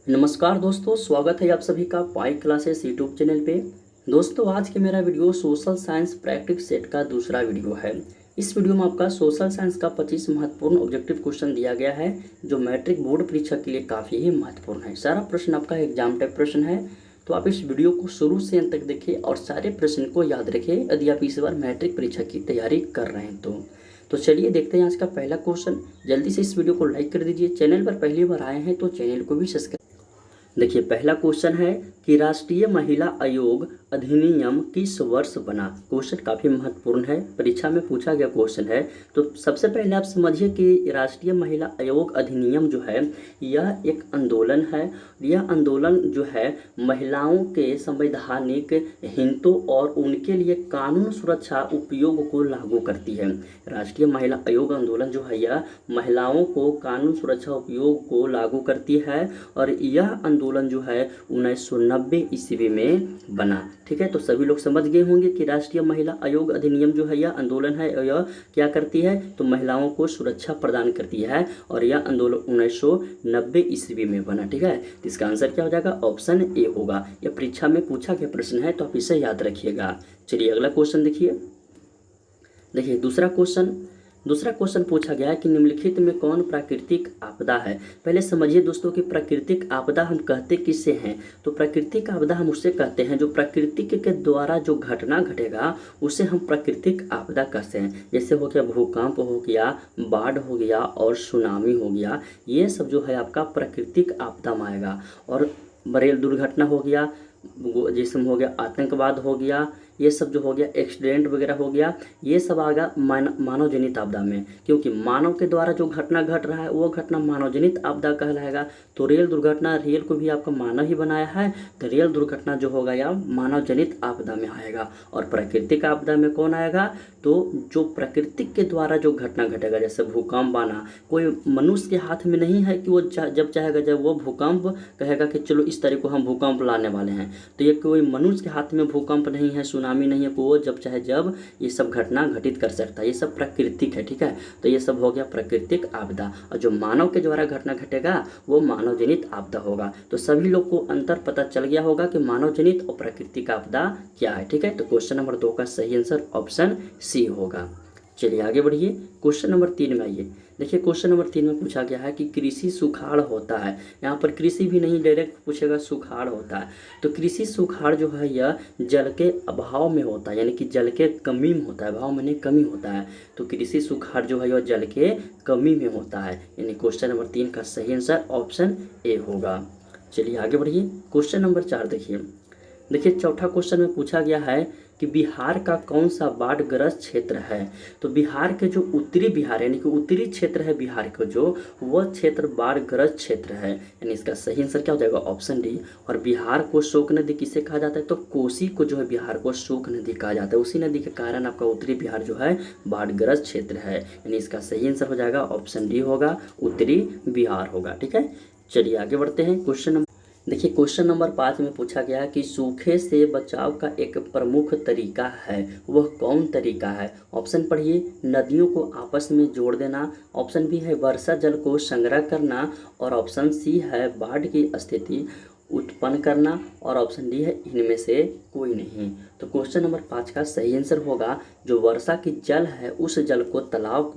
नमस्कार दोस्तों, स्वागत है आप सभी का पाई क्लासेस यूट्यूब चैनल पे। दोस्तों, आज के मेरा video social science practice set का दूसरा वीडियो है। इस वीडियो में आपका सोशल साइंस का 25 महत्वपूर्ण ऑब्जेक्टिव क्वेश्चन दिया गया है, जो मैट्रिक बोर्ड परीक्षा के लिए काफ़ी ही महत्वपूर्ण है। सारा प्रश्न आपका एग्जाम टाइप प्रश्न है, तो आप इस वीडियो को शुरू से अंत तक देखिए और सारे प्रश्न को याद रखें यदि आप इस बार मैट्रिक परीक्षा की तैयारी कर रहे हैं तो चलिए देखते हैं आज का पहला क्वेश्चन। जल्दी से इस वीडियो को लाइक कर दीजिए। चैनल पर पहली बार आए हैं तो चैनल को भी सब्सक्राइब। देखिए, पहला क्वेश्चन है कि राष्ट्रीय महिला आयोग अधिनियम किस वर्ष बना। क्वेश्चन काफ़ी महत्वपूर्ण है, परीक्षा में पूछा गया क्वेश्चन है। तो सबसे पहले आप समझिए कि राष्ट्रीय महिला आयोग अधिनियम जो है यह एक आंदोलन है। यह आंदोलन जो है महिलाओं के संवैधानिक हितों और उनके लिए कानून सुरक्षा उपयोग को लागू करती है। राष्ट्रीय महिला आयोग आंदोलन जो है यह महिलाओं को कानून सुरक्षा उपयोग को लागू करती है और यह आंदोलन जो है 1990 ईस्वी में बना। ठीक है, तो सभी लोग समझ गए होंगे कि राष्ट्रीय महिला आयोग अधिनियम जो है यह आंदोलन है और यह क्या करती है तो महिलाओं को सुरक्षा प्रदान करती है और यह आंदोलन 1990 ईस्वी में बना। ठीक है, तो इसका आंसर क्या हो जाएगा, ऑप्शन ए होगा। यह परीक्षा में पूछा गया प्रश्न है, तो आप इसे याद रखिएगा। चलिए अगला क्वेश्चन देखिए दूसरा क्वेश्चन पूछा गया है कि निम्नलिखित में कौन प्राकृतिक आपदा है। पहले समझिए दोस्तों कि प्राकृतिक आपदा हम कहते किससे हैं। तो प्राकृतिक आपदा हम उससे कहते हैं जो प्रकृति के द्वारा जो घटना घटेगा उसे हम प्राकृतिक आपदा कहते हैं। जैसे हो गया भूकंप हो गया, बाढ़ हो गया और सुनामी हो गया, ये सब जो है आपका प्राकृतिक आपदा में आएगा। और रेल दुर्घटना हो गया, जिसम हो गया, आतंकवाद हो गया, ये सब जो हो गया एक्सीडेंट वगैरह हो गया, ये सब आ गया मानव जनित आपदा में, क्योंकि मानव के द्वारा जो घटना घट रहा है वो घटना मानव जनित आपदा कहलाएगा। तो रेल दुर्घटना, रेल को भी आपका मानव ही बनाया है, तो रेल दुर्घटना जो होगा या मानव जनित आपदा में आएगा। और प्राकृतिक आपदा में कौन आएगा, तो जो प्रकृति के द्वारा जो घटना घटेगा, जैसे भूकंप आना, कोई मनुष्य के हाथ में नहीं है कि वो जब चाहेगा जब वो भूकंप कहेगा कि चलो इस तरह को हम भूकंप लाने वाले हैं, तो ये कोई मनुष्य के हाथ में भूकंप नहीं है, सुनामी नहीं है, वो जब चाहे जब ये सब घटना घटित कर सकता है। ये सब प्राकृतिक है। ठीक है, तो ये सब हो गया प्राकृतिक आपदा। और जो मानव के द्वारा घटना घटेगा वो मानव जनित आपदा होगा। तो सभी लोग को अंतर पता चल गया होगा कि मानव जनित और प्राकृतिक आपदा क्या है। ठीक है, तो क्वेश्चन नंबर 2 का सही आंसर ऑप्शन सी होगा। चलिए आगे बढ़िए, क्वेश्चन नंबर 3 में आइए। देखिए, क्वेश्चन नंबर 3 में पूछा गया है कि कृषि सुखाड़ होता है। यहाँ पर कृषि भी नहीं, डायरेक्ट पूछेगा सुखाड़ होता है। तो कृषि सुखाड़ जो है यह जल के अभाव में होता है, यानी कि जल के कमी में होता है। अभाव माने कमी होता है, तो कृषि सुखाड़ जो है यह जल के कमी में होता है। यानी क्वेश्चन नंबर 3 का सही आंसर ऑप्शन ए होगा। चलिए आगे बढ़िए, क्वेश्चन नंबर 4 देखिए चौथा क्वेश्चन में पूछा गया है कि बिहार का कौन सा बाढ़ग्रस्त क्षेत्र है। तो बिहार के जो उत्तरी बिहार यानी कि उत्तरी क्षेत्र है बिहार का, जो वह क्षेत्र बाढ़ग्रस्त क्षेत्र है। यानी इसका सही आंसर क्या हो जाएगा, ऑप्शन डी। और बिहार को शोक नदी किसे कहा जाता है, तो कोसी को जो है बिहार को शोक नदी कहा जाता है। उसी नदी के कारण आपका उत्तरी बिहार जो है बाढ़ग्रस्त क्षेत्र है। यानी इसका सही आंसर हो जाएगा ऑप्शन डी होगा, उत्तरी बिहार होगा। ठीक है, चलिए आगे बढ़ते हैं। क्वेश्चन नंबर 5 में पूछा गया है कि सूखे से बचाव का एक प्रमुख तरीका है, वह कौन तरीका है। ऑप्शन पढ़िए, नदियों को आपस में जोड़ देना, ऑप्शन बी है वर्षा जल को संग्रह करना, और ऑप्शन सी है बाढ़ की स्थिति उत्पन्न करना, और ऑप्शन डी है इनमें से कोई नहीं। तो क्वेश्चन नंबर 5 का सही आंसर होगा जो वर्षा की जल है उस जल को तालाब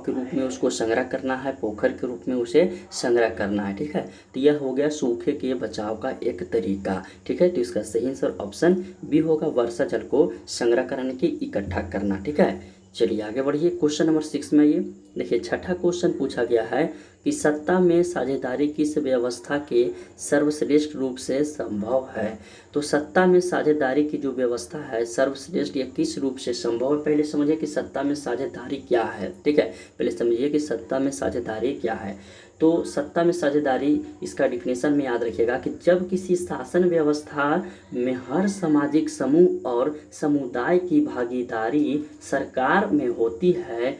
के रूप में उसको संग्रह करना है, पोखर के रूप में उसे संग्रह करना है। ठीक है, तो यह हो गया सूखे के बचाव का एक तरीका। ठीक है, तो इसका सही आंसर ऑप्शन बी होगा, वर्षा जल को संग्रह करने की इकट्ठा करना। ठीक है, चलिए आगे बढ़िए, क्वेश्चन नंबर 6 में ये देखिए छठा क्वेश्चन पूछा गया है कि सत्ता में साझेदारी किस व्यवस्था के सर्वश्रेष्ठ रूप से संभव है। तो सत्ता में साझेदारी की जो व्यवस्था है सर्वश्रेष्ठ या किस रूप से संभव है। पहले समझिए कि सत्ता में साझेदारी क्या है। ठीक है, पहले समझिए कि सत्ता में साझेदारी क्या है। तो सत्ता में साझेदारी, इसका डिफिनेशन में याद रखिएगा कि जब किसी शासन व्यवस्था में हर सामाजिक समूह और समुदाय की भागीदारी सरकार में होती है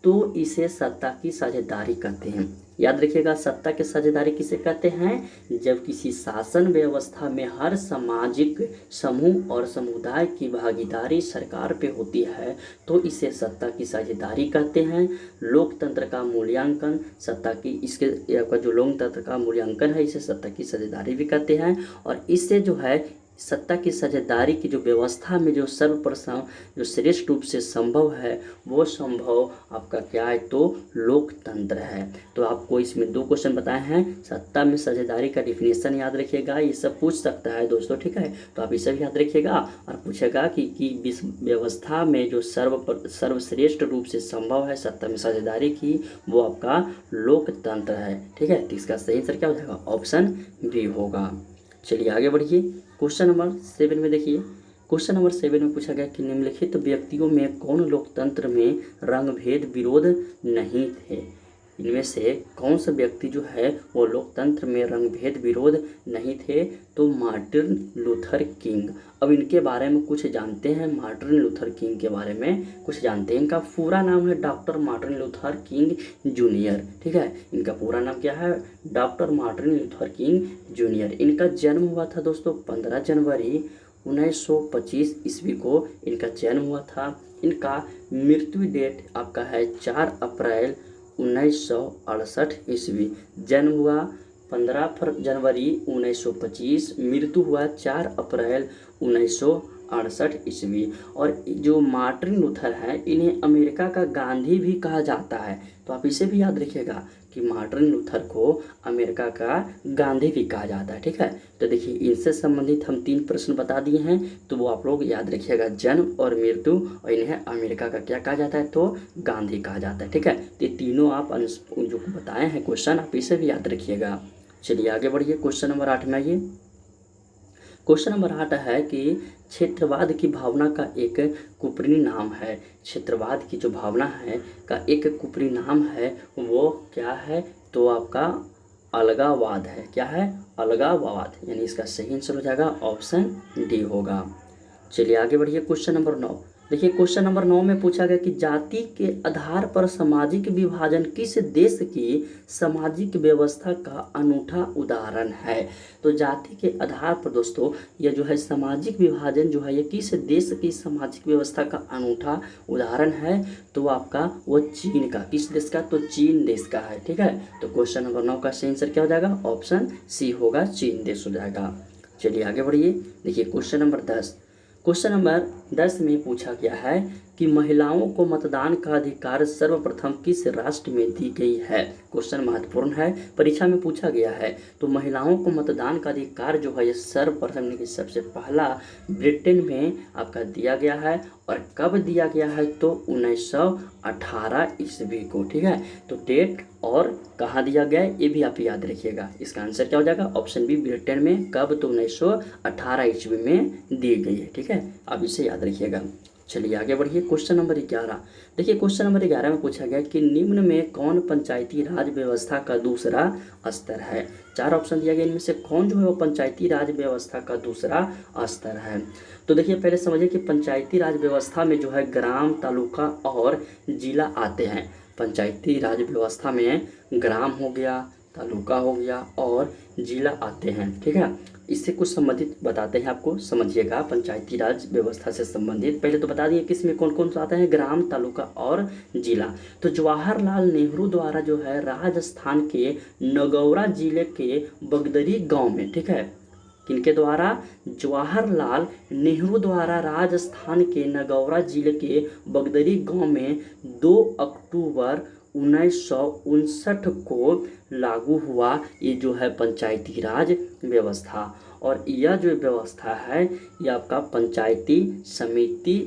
तो इसे सत्ता की साझेदारी कहते हैं। याद रखिएगा, सत्ता की साझेदारी किसे कहते हैं? जब किसी शासन व्यवस्था में हर सामाजिक समूह और समुदाय की भागीदारी सरकार पे होती है तो इसे सत्ता की साझेदारी कहते हैं। लोकतंत्र का मूल्यांकन सत्ता की, इसके आपका जो लोकतंत्र का मूल्यांकन है इसे सत्ता की साझेदारी भी कहते हैं। और इससे जो है सत्ता की साझेदारी की जो व्यवस्था में जो सर्वप्रथम जो श्रेष्ठ रूप से संभव है वो संभव आपका क्या है? तो लोकतंत्र है। तो आपको इसमें 2 क्वेश्चन बताए हैं। सत्ता में साझेदारी का डिफिनेशन याद रखिएगा, ये सब पूछ सकता है दोस्तों, ठीक है। तो आप इसे भी याद रखिएगा और पूछेगा कि इस व्यवस्था में जो सर्वश्रेष्ठ रूप से संभव है सत्ता में साझेदारी की वो आपका लोकतंत्र है, ठीक है। तो इसका सही आंसर क्या हो जाएगा? ऑप्शन बी होगा। चलिए आगे बढ़िए। क्वेश्चन नंबर 7 में देखिए, क्वेश्चन नंबर 7 में पूछा गया कि निम्नलिखित व्यक्तियों में कौन लोकतंत्र में रंगभेद विरोध नहीं थे? इनमें से कौन सा व्यक्ति जो है वो लोकतंत्र में रंगभेद विरोध नहीं थे? तो मार्टिन लूथर किंग। अब इनके बारे में कुछ जानते हैं, मार्टिन लूथर किंग के बारे में कुछ जानते हैं। इनका पूरा नाम है doctor Martin Luther king junior, ठीक है। इनका पूरा नाम क्या है? Doctor Martin Luther king junior. इनका जन्म हुआ था दोस्तों 15 जनवरी 1925 ईस्वी को इनका जन्म हुआ था। इनका मृत्यु डेट आपका है 4 अप्रैल 1968 ईस्वी। जन्म हुआ 15 जनवरी 1925, मृत्यु हुआ 4 अप्रैल 1968 ईस्वी। और जो मार्टिन लूथर है इन्हें अमेरिका का गांधी भी कहा जाता है। तो आप इसे भी याद रखिएगा कि मार्टिन लूथर को अमेरिका का गांधी भी कहा जाता है, ठीक है। तो देखिए इनसे संबंधित हम 3 प्रश्न बता दिए हैं, तो वो आप लोग याद रखिएगा, जन्म और मृत्यु, और इन्हें अमेरिका का क्या कहा जाता है? तो गांधी कहा जाता है, ठीक है। तो ये तीनों आप जो बताए हैं क्वेश्चन आप इसे भी याद रखिएगा। चलिए आगे बढ़िए। क्वेश्चन नंबर 8 में आइए। क्वेश्चन नंबर 8 है कि क्षेत्रवाद की भावना का एक कुपरी नाम है। क्षेत्रवाद की जो भावना है का एक कुपरी नाम है वो क्या है? तो आपका अलगाववाद है। क्या है? अलगाववाद, यानी इसका सही आंसर हो जाएगा ऑप्शन डी होगा। चलिए आगे बढ़िए। क्वेश्चन नंबर 9 देखिए, क्वेश्चन नंबर 9 में पूछा गया कि जाति के आधार पर सामाजिक विभाजन किस देश की सामाजिक व्यवस्था का अनूठा उदाहरण है? तो जाति के आधार पर दोस्तों यह जो है सामाजिक विभाजन जो है ये किस देश की सामाजिक व्यवस्था का अनूठा उदाहरण है? तो आपका वो चीन का। किस देश का? तो चीन देश का है, ठीक है। तो क्वेश्चन नंबर 9 का सही आंसर क्या हो जाएगा? ऑप्शन सी होगा, चीन देश हो जाएगा। चलिए आगे बढ़िए। देखिए क्वेश्चन नंबर 10। क्वेश्चन नंबर 10 में पूछा गया है कि महिलाओं को मतदान का अधिकार सर्वप्रथम किस राष्ट्र में दी गई है? क्वेश्चन महत्वपूर्ण है, परीक्षा में पूछा गया है। तो महिलाओं को मतदान का अधिकार जो है ये सर्वप्रथम की सबसे पहला ब्रिटेन में आपका दिया गया है। और कब दिया गया है? तो 1918 ईस्वी को, ठीक है। तो डेट और कहाँ दिया गया है ये भी आप याद रखिएगा। इसका आंसर क्या हो जाएगा? ऑप्शन बी, ब्रिटेन में। कब? तो 1918 ईस्वी में दी गई है, ठीक है। आप इसे याद रखिएगा। चलिए आगे बढ़िए। क्वेश्चन नंबर 11 देखिए, क्वेश्चन नंबर 11 में पूछा गया कि निम्न में कौन पंचायती राज व्यवस्था का दूसरा स्तर है? 4 ऑप्शन दिया गया, इनमें से कौन जो है वो पंचायती राज व्यवस्था का दूसरा स्तर है? तो देखिए पहले समझिए कि पंचायती राज व्यवस्था में जो है ग्राम, तालुका और जिला आते हैं। पंचायती राज व्यवस्था में ग्राम हो गया, तालुका हो गया और जिला आते हैं, ठीक है। इससे कुछ संबंधित बताते हैं आपको, समझिएगा। पंचायती राज व्यवस्था से संबंधित पहले तो बता दिए किसमें कौन कौन सा आता है? ग्राम, तालुका और जिला। तो जवाहरलाल नेहरू द्वारा जो है राजस्थान के नगौरा जिले के बगदरी गांव में, ठीक है। किनके द्वारा? जवाहरलाल नेहरू द्वारा राजस्थान के नगौरा जिले के बगदरी गांव में 2 अक्टूबर 1959 को लागू हुआ ये जो है पंचायती राज व्यवस्था। और यह जो व्यवस्था है ये आपका पंचायती समिति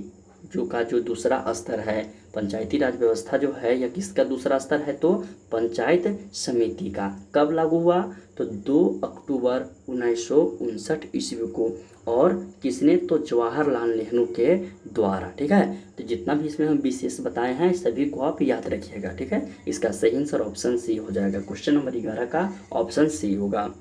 जो दूसरा स्तर है। पंचायती राज व्यवस्था जो है यह किसका दूसरा स्तर है? तो पंचायत समिति का। कब लागू हुआ? तो 2 अक्टूबर 1959 ईस्वी को। और किसने? तो जवाहरलाल नेहरू के द्वारा, ठीक है। तो जितना भी इसमें हम विशेष बताए हैं सभी को आप याद रखिएगा, ठीक है। इसका सही आंसर ऑप्शन सी हो जाएगा। क्वेश्चन नंबर 11 का ऑप्शन सी होगा।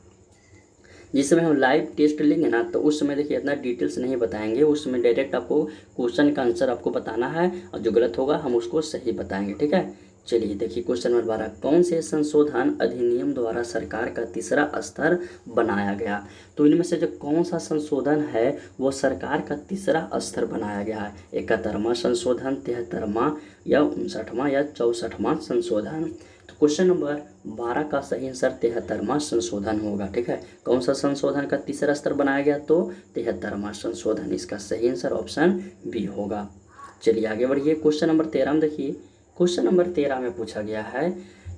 जिस समय हम लाइव टेस्ट लेंगे ना तो उस समय देखिए इतना डिटेल्स नहीं बताएंगे, उस समय डायरेक्ट आपको क्वेश्चन का आंसर आपको बताना है और जो गलत होगा हम उसको सही बताएंगे, ठीक है। चलिए देखिए क्वेश्चन नंबर 12, कौन से संशोधन अधिनियम द्वारा सरकार का तीसरा स्तर बनाया गया। तो इनमें से जो कौन सा संशोधन है वो सरकार का तीसरा स्तर बनाया गया है। 71वां संशोधन, 73वां या 59वां या 64वां संशोधन। तो क्वेश्चन नंबर 12 का सही आंसर 73वां संशोधन होगा। ठीक है, कौन सा संशोधन का तीसरा स्तर बनाया गया, तो 73वां संशोधन। इसका सही आंसर ऑप्शन बी होगा। चलिए आगे बढ़िए, क्वेश्चन नंबर 13 में देखिए, क्वेश्चन नंबर 13 में पूछा गया है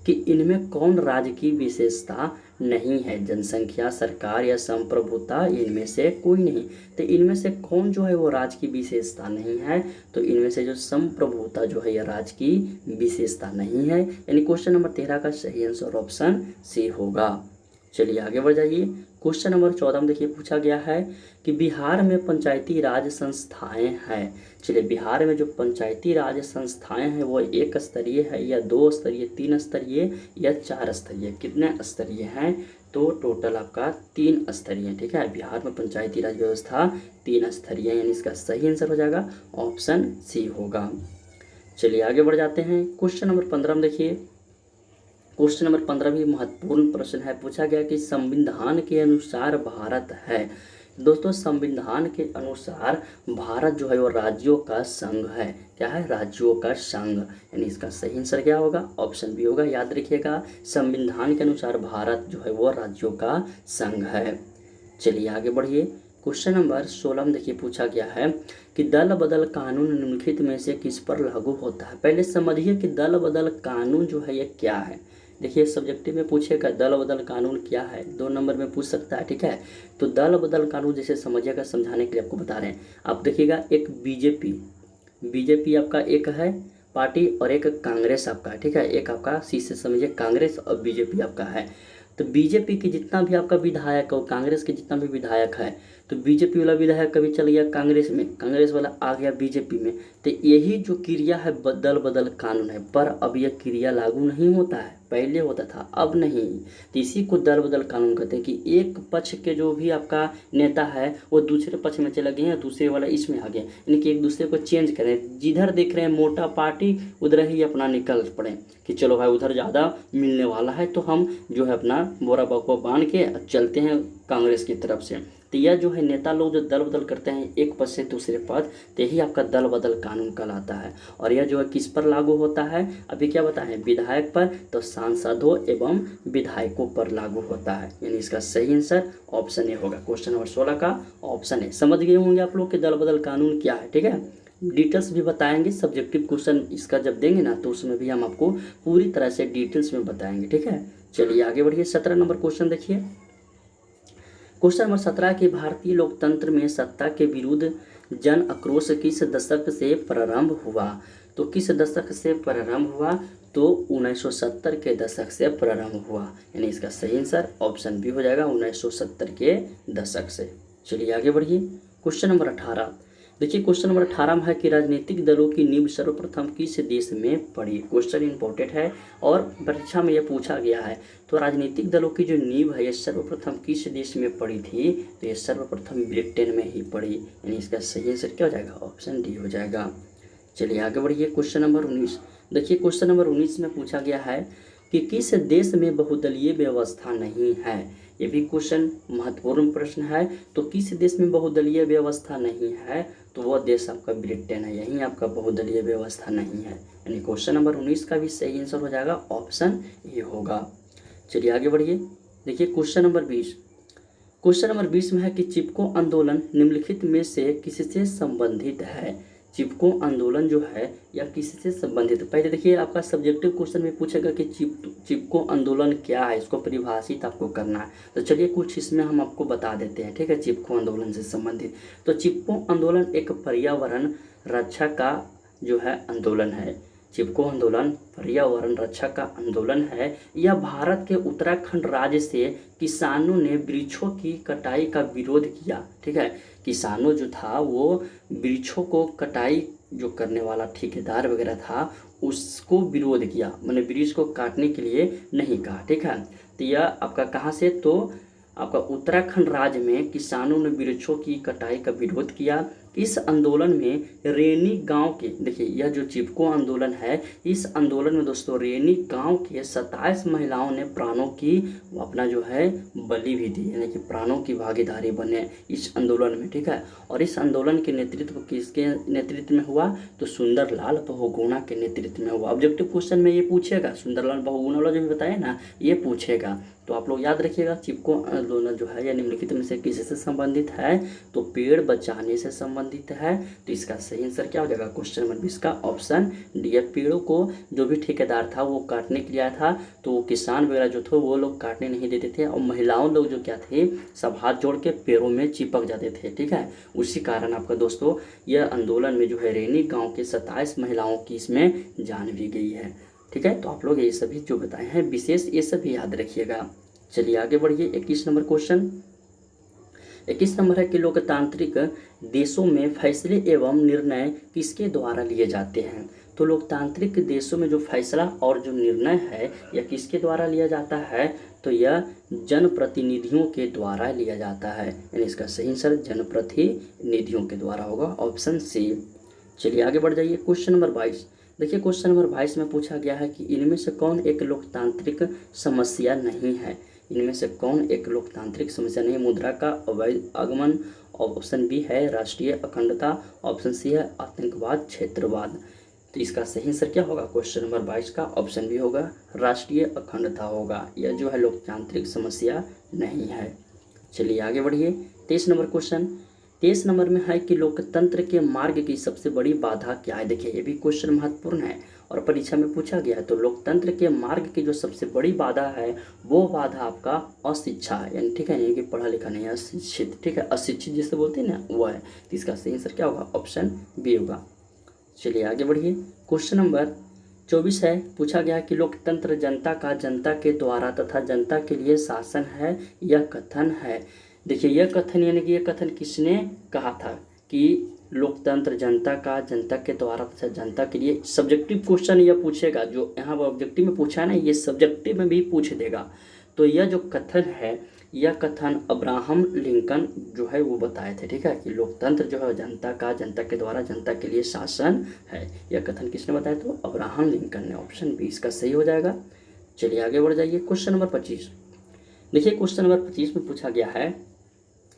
कि इनमें कौन राज्य की विशेषता नहीं है। जनसंख्या, सरकार या संप्रभुता, इनमें से कोई नहीं। तो इनमें से कौन जो है वो राज्य की विशेषता नहीं है, तो इनमें से जो संप्रभुता जो है यह राज्य की विशेषता नहीं है, यानी क्वेश्चन नंबर 13 का सही आंसर ऑप्शन सी होगा। चलिए आगे बढ़ जाइए, क्वेश्चन नंबर 14 में देखिए पूछा गया है कि बिहार में पंचायती राज संस्थाएं हैं। चलिए बिहार में जो पंचायती राज संस्थाएं हैं वो 1 स्तरीय है या 2 स्तरीय, 3 स्तरीय या 4 स्तरीय, कितने स्तरीय हैं, तो टोटल आपका 3 स्तरीय। ठीक है, बिहार में पंचायती राज व्यवस्था 3 स्तरीय, यानी इसका सही आंसर हो जाएगा ऑप्शन सी होगा। चलिए आगे बढ़ जाते हैं, क्वेश्चन नंबर 15 में देखिए, क्वेश्चन नंबर 15 भी महत्वपूर्ण प्रश्न है। पूछा गया कि संविधान के अनुसार भारत है। दोस्तों संविधान के अनुसार भारत जो है वो राज्यों का संघ है। क्या है, राज्यों का संघ, यानी इसका सही आंसर क्या होगा, ऑप्शन बी होगा। याद रखिएगा, संविधान के अनुसार भारत जो है वो राज्यों का संघ है। चलिए आगे बढ़िए, क्वेश्चन नंबर 16 में देखिए पूछा गया है कि दल बदल कानून निम्नलिखित में से किस पर लागू होता है। पहले समझिए कि दल बदल कानून जो है ये क्या है। देखिए सब्जेक्टिव में पूछेगा दल बदल कानून क्या है, 2 नंबर में पूछ सकता है। ठीक है, तो दल बदल कानून जैसे समझिएगा, समझाने के लिए आपको बता रहे हैं। आप देखिएगा, एक बीजेपी आपका एक है पार्टी और एक कांग्रेस आपका है। ठीक है, एक आपका सी से समझिए कांग्रेस और बीजेपी आपका है। तो बीजेपी की जितना भी आपका विधायक और कांग्रेस के जितना भी विधायक है, तो बीजेपी वाला विधायक कभी चल गया कांग्रेस में, कांग्रेस वाला आ गया बीजेपी में। तो यही जो क्रिया है दल बदल कानून है, पर अब यह क्रिया लागू नहीं होता है, पहले होता था अब नहीं। तो इसी को दल बदल कानून कहते हैं कि एक पक्ष के जो भी आपका नेता है वो दूसरे पक्ष में चला गया, दूसरे वाला इसमें आ गया, यानी कि एक दूसरे को चेंज करें। जिधर देख रहे हैं मोटा पार्टी उधर ही अपना निकल पड़े कि चलो भाई उधर ज़्यादा मिलने वाला है, तो हम जो है अपना बोरा बको बांध के चलते हैं कांग्रेस की तरफ से। तो यह जो है नेता लोग जो दल बदल करते हैं एक पद से दूसरे पद, तो यही आपका दल बदल कानून कहलाता है। और यह जो है किस पर लागू होता है, अभी क्या बताएं, विधायक पर, तो सांसदों एवं विधायकों पर लागू होता है, यानी इसका सही आंसर ऑप्शन ए होगा। क्वेश्चन नंबर 16 का ऑप्शन ए। समझ गए होंगे आप लोग कि दल बदल कानून क्या है। ठीक है, डिटेल्स भी बताएंगे, सब्जेक्टिव क्वेश्चन इसका जब देंगे ना तो उसमें भी हम आपको पूरी तरह से डिटेल्स में बताएंगे। ठीक है, चलिए आगे बढ़िए, 17 नंबर क्वेश्चन देखिए। क्वेश्चन नंबर 17 कि भारतीय लोकतंत्र में सत्ता के विरुद्ध जन आक्रोश किस दशक से प्रारंभ हुआ। तो किस दशक से प्रारंभ हुआ, तो 1970 के दशक से प्रारंभ हुआ, यानी इसका सही आंसर ऑप्शन बी हो जाएगा, 1970 के दशक से। चलिए आगे बढ़िए, क्वेश्चन नंबर 18 देखिए। क्वेश्चन नंबर 18 में है कि राजनीतिक दलों की नींव सर्वप्रथम किस देश में पड़ी। क्वेश्चन इंपॉर्टेंट है और परीक्षा में यह पूछा गया है। तो राजनीतिक दलों की जो नींव है यह सर्वप्रथम किस देश में पड़ी थी, तो यह सर्वप्रथम ब्रिटेन में ही पड़ी, यानी इसका सही आंसर क्या हो जाएगा, ऑप्शन डी हो जाएगा। चलिए आगे बढ़िए, क्वेश्चन नंबर 19 देखिए। क्वेश्चन नंबर 19 में पूछा गया है कि किस देश में बहुदलीय व्यवस्था नहीं है। ये भी क्वेश्चन महत्वपूर्ण प्रश्न है। तो किस देश में बहुदलीय व्यवस्था नहीं है, तो वह देश आपका ब्रिटेन है, यहीं आपका बहुदलीय व्यवस्था नहीं है, यानी क्वेश्चन नंबर 19 का भी सही आंसर हो जाएगा, ऑप्शन ए होगा। चलिए आगे बढ़िए, देखिए क्वेश्चन नंबर 20। क्वेश्चन नंबर 20 में है कि चिपको आंदोलन निम्नलिखित में से किससे संबंधित है। चिपको आंदोलन जो है या किससे संबंधित, पहले देखिए आपका सब्जेक्टिव क्वेश्चन में पूछेगा कि चिपको आंदोलन क्या है, इसको परिभाषित आपको करना है। तो चलिए कुछ इसमें हम आपको बता देते हैं। ठीक है, चिपको आंदोलन से संबंधित, तो चिपको आंदोलन एक पर्यावरण रक्षा का जो है आंदोलन है। चिपको आंदोलन पर्यावरण रक्षा का आंदोलन है। यह भारत के उत्तराखंड राज्य से किसानों ने वृक्षों की कटाई का विरोध किया। ठीक है, किसानों जो था वो वृक्षों को कटाई जो करने वाला ठेकेदार वगैरह था उसको विरोध किया, मैंने वृक्ष को काटने के लिए नहीं कहा। ठीक है, तो यह आपका कहाँ से, तो आपका उत्तराखंड राज्य में किसानों ने वृक्षों की कटाई का विरोध किया इस आंदोलन में रेनी गांव के, देखिए यह जो चिपको आंदोलन है, इस आंदोलन में दोस्तों रेनी गांव के 27 महिलाओं ने प्राणों की अपना जो है बलि भी दी, यानी कि प्राणों की भागीदारी बने इस आंदोलन में, ठीक है। और इस आंदोलन के नेतृत्व किसके नेतृत्व में हुआ, तो सुंदरलाल बहुगुणा के नेतृत्व में हुआ। ऑब्जेक्टिव क्वेश्चन में ये पूछेगा, सुंदरलाल बहुगुणा वाला जो भी बताया ना, ये पूछेगा। तो आप लोग याद रखिएगा, चिपको आंदोलन जो है या निम्नलिखित में से किससे संबंधित है, तो पेड़ बचाने से संबंधित है। तो इसका सही आंसर क्या हो जाएगा, क्वेश्चन नंबर 20 का ऑप्शन डी है। पेड़ों को जो भी ठेकेदार था वो काटने के लिए आया था, तो वो किसान वगैरह जो थे वो लोग काटने नहीं देते थे, और महिलाओं लोग जो क्या थे, सब हाथ जोड़ के पेड़ों में चिपक जाते थे, ठीक है। उसी कारण आपका दोस्तों यह आंदोलन में जो है रेनी गाँव के 27 महिलाओं की इसमें जान भी गई है, ठीक है। तो आप लोग ये सभी जो बताए हैं विशेष, ये सभी याद रखिएगा। चलिए आगे बढ़िए। 21 नंबर क्वेश्चन, 21 नंबर है कि लोकतांत्रिक देशों में फैसले एवं निर्णय किसके द्वारा लिए जाते हैं। तो लोकतांत्रिक देशों में जो फैसला और जो निर्णय है यह किसके द्वारा लिया जाता है, तो यह जनप्रतिनिधियों के द्वारा लिया जाता है, यानी इसका सही आंसर जनप्रतिनिधियों के द्वारा होगा, ऑप्शन सी। चलिए आगे बढ़ जाइए। क्वेश्चन नंबर 22, देखिए क्वेश्चन नंबर 22 में पूछा गया है कि इनमें से कौन एक लोकतांत्रिक समस्या नहीं है, इनमें से कौन एक लोकतांत्रिक समस्या नहीं है। मुद्रा का अवैध आगमन, ऑप्शन बी है राष्ट्रीय अखंडता, ऑप्शन सी है आतंकवाद क्षेत्रवाद। तो इसका सही आंसर क्या होगा, क्वेश्चन नंबर 22 का ऑप्शन बी होगा, राष्ट्रीय अखंडता होगा। यह जो है लोकतांत्रिक समस्या नहीं है। चलिए आगे बढ़िए। 23 नंबर क्वेश्चन, 23 नंबर में है कि लोकतंत्र के मार्ग की सबसे बड़ी बाधा क्या है। देखिए ये भी क्वेश्चन महत्वपूर्ण है और परीक्षा में पूछा गया है। तो लोकतंत्र के मार्ग की जो सबसे बड़ी बाधा है वो बाधा आपका अशिक्षा है, यानी ठीक है, यानी कि पढ़ा लिखा नहीं है, अशिक्षित, ठीक है, अशिक्षित जिसे बोलते हैं ना वो है। तो इसका सही आंसर क्या होगा, ऑप्शन बी होगा। चलिए आगे बढ़िए। क्वेश्चन नंबर 24 है, पूछा गया कि लोकतंत्र जनता का जनता के द्वारा तथा जनता के लिए शासन है, यह कथन है। देखिए यह कथन, यानी कि यह कथन किसने कहा था कि लोकतंत्र जनता का जनता के द्वारा तथा जनता के लिए। सब्जेक्टिव क्वेश्चन यह पूछेगा, जो यहाँ ऑब्जेक्टिव में पूछा है ना, ये सब्जेक्टिव में भी पूछ देगा। तो यह जो कथन है, यह कथन अब्राहम लिंकन जो है वो बताए थे, ठीक है, कि लोकतंत्र जो है जनता का जनता के द्वारा जनता के लिए शासन है। यह कथन किसने बताया, तो अब्राहम लिंकन ने, ऑप्शन बी इसका सही हो जाएगा। चलिए आगे बढ़ जाइए। क्वेश्चन नंबर 25, देखिए क्वेश्चन नंबर 25 में पूछा गया है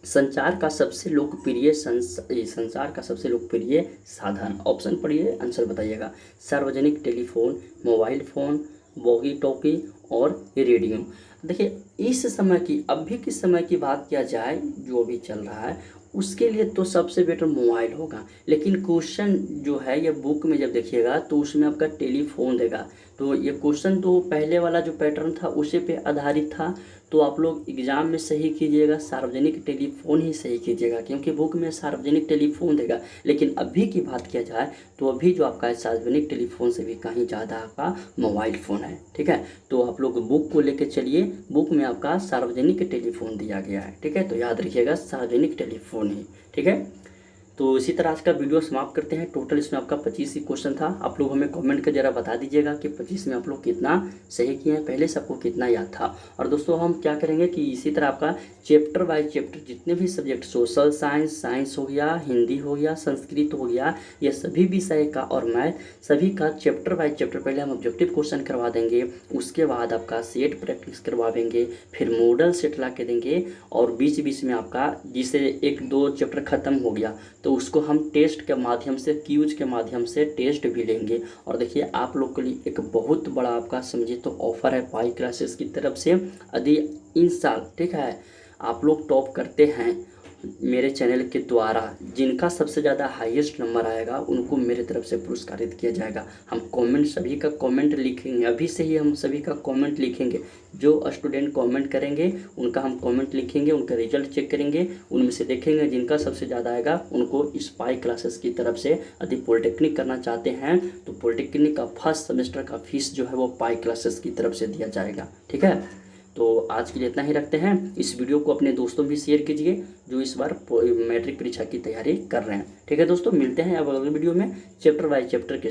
संचार का सबसे लोकप्रिय संचार का सबसे लोकप्रिय साधन। ऑप्शन पढ़िए, आंसर बताइएगा। सार्वजनिक telephone, mobile phone, walkie talkie और रेडियो। देखिए इस समय की, अभी के समय की बात किया जाए जो भी चल रहा है, उसके लिए तो सबसे बेटर मोबाइल होगा। लेकिन क्वेश्चन जो है ये बुक में जब देखिएगा तो उसमें आपका टेलीफोन देगा। तो ये क्वेश्चन तो पहले वाला जो पैटर्न था उसी पे आधारित था। तो आप लोग एग्जाम में सही कीजिएगा, सार्वजनिक टेलीफोन ही सही कीजिएगा, क्योंकि बुक में सार्वजनिक टेलीफोन देगा। लेकिन अभी की बात किया जाए तो अभी जो आपका है सार्वजनिक टेलीफोन से भी कहीं ज़्यादा आपका मोबाइल फ़ोन है, ठीक है। तो आप लोग बुक को लेके चलिए, बुक में आपका सार्वजनिक टेलीफोन दिया गया है, ठीक है। तो याद रखिएगा सार्वजनिक टेलीफोन ही, ठीक है। तो इसी तरह आज का वीडियो समाप्त करते हैं। टोटल इसमें आपका 25 ही क्वेश्चन था। आप लोग हमें कमेंट कर जरा बता दीजिएगा कि 25 में आप लोग कितना सही किए हैं, पहले से आपको कितना याद था। और दोस्तों हम क्या करेंगे कि इसी तरह आपका चैप्टर बाय चैप्टर जितने भी सब्जेक्ट, सोशल साइंस, साइंस हो गया, हिंदी हो गया, संस्कृत हो गया, ये सभी विषय का और मैथ सभी का चैप्टर बाय चैप्टर पहले हम ऑब्जेक्टिव क्वेश्चन करवा देंगे। उसके बाद आपका सेट प्रैक्टिस करवा देंगे, फिर मॉडल सेट ला के देंगे, और बीच बीच में आपका जिसे 1-2 चैप्टर खत्म हो गया तो उसको हम टेस्ट के माध्यम से, क्यूज के माध्यम से टेस्ट भी लेंगे। और देखिए आप लोग के लिए एक बहुत बड़ा आपका समझिए तो ऑफर है पाई क्लासेस की तरफ से। यदि इस साल, ठीक है, आप लोग टॉप करते हैं मेरे चैनल के द्वारा, जिनका सबसे ज़्यादा हाईएस्ट नंबर आएगा उनको मेरे तरफ से पुरस्कारित किया जाएगा। हम कमेंट, सभी का कमेंट लिखेंगे, अभी से ही हम सभी का कमेंट लिखेंगे। जो स्टूडेंट कमेंट करेंगे उनका हम कमेंट लिखेंगे, उनका रिजल्ट चेक करेंगे, उनमें से देखेंगे जिनका सबसे ज़्यादा आएगा उनको इस पाई क्लासेस की तरफ से, यदि पॉलिटेक्निक करना चाहते हैं तो पॉलिटेक्निक का फर्स्ट सेमेस्टर का फीस जो है वो पाई क्लासेस की तरफ से दिया जाएगा, ठीक है। तो आज के लिए इतना ही रखते हैं। इस वीडियो को अपने दोस्तों भी शेयर कीजिए जो इस बार मैट्रिक परीक्षा की तैयारी कर रहे हैं, ठीक है दोस्तों। मिलते हैं अब अगले वीडियो में चैप्टर बाय चैप्टर के